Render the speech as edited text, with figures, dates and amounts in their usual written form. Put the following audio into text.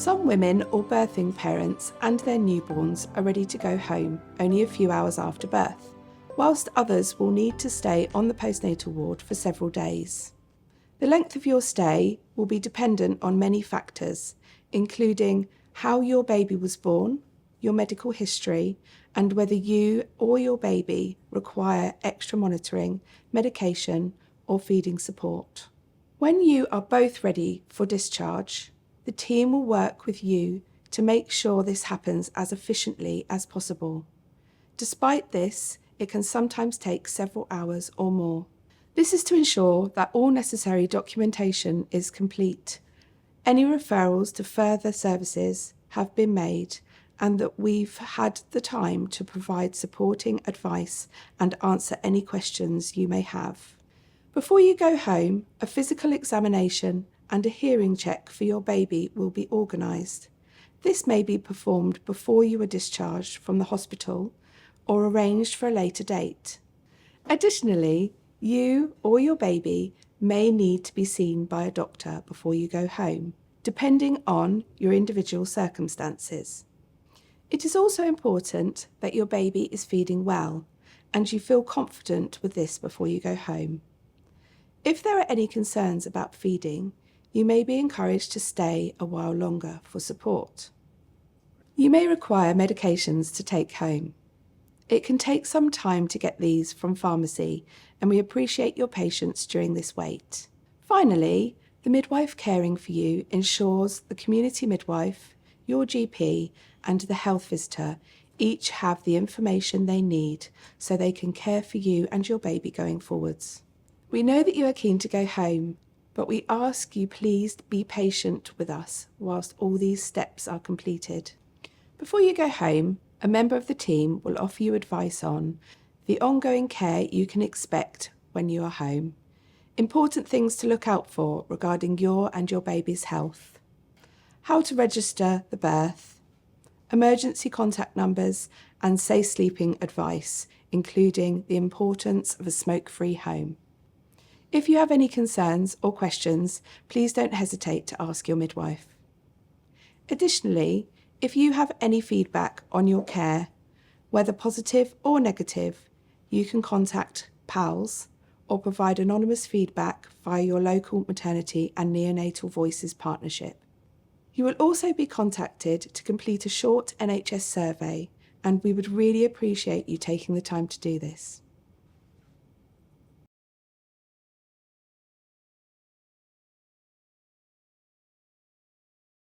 Some women or birthing parents and their newborns are ready to go home only a few hours after birth, whilst others will need to stay on the postnatal ward for several days. The length of your stay will be dependent on many factors, including how your baby was born, your medical history, and whether you or your baby require extra monitoring, medication, or feeding support. When you are both ready for discharge, the team will work with you to make sure this happens as efficiently as possible. Despite this, it can sometimes take several hours or more. This is to ensure that all necessary documentation is complete, any referrals to further services have been made, and that we've had the time to provide supporting advice and answer any questions you may have. Before you go home, a physical examination and a hearing check for your baby will be organised. This may be performed before you are discharged from the hospital or arranged for a later date. Additionally, you or your baby may need to be seen by a doctor before you go home, depending on your individual circumstances. It is also important that your baby is feeding well and you feel confident with this before you go home. If there are any concerns about feeding, you may be encouraged to stay a while longer for support. You may require medications to take home. It can take some time to get these from pharmacy, and we appreciate your patience during this wait. Finally, the midwife caring for you ensures the community midwife, your GP, and the health visitor each have the information they need so they can care for you and your baby going forwards. We know that you are keen to go home, but we ask you please be patient with us whilst all these steps are completed. Before you go home, a member of the team will offer you advice on the ongoing care you can expect when you are home, important things to look out for regarding your and your baby's health, how to register the birth, emergency contact numbers, and safe sleeping advice, including the importance of a smoke-free home. If you have any concerns or questions, please don't hesitate to ask your midwife. Additionally, if you have any feedback on your care, whether positive or negative, you can contact PALS or provide anonymous feedback via your local maternity and neonatal voices partnership. You will also be contacted to complete a short NHS survey, and we would really appreciate you taking the time to do this.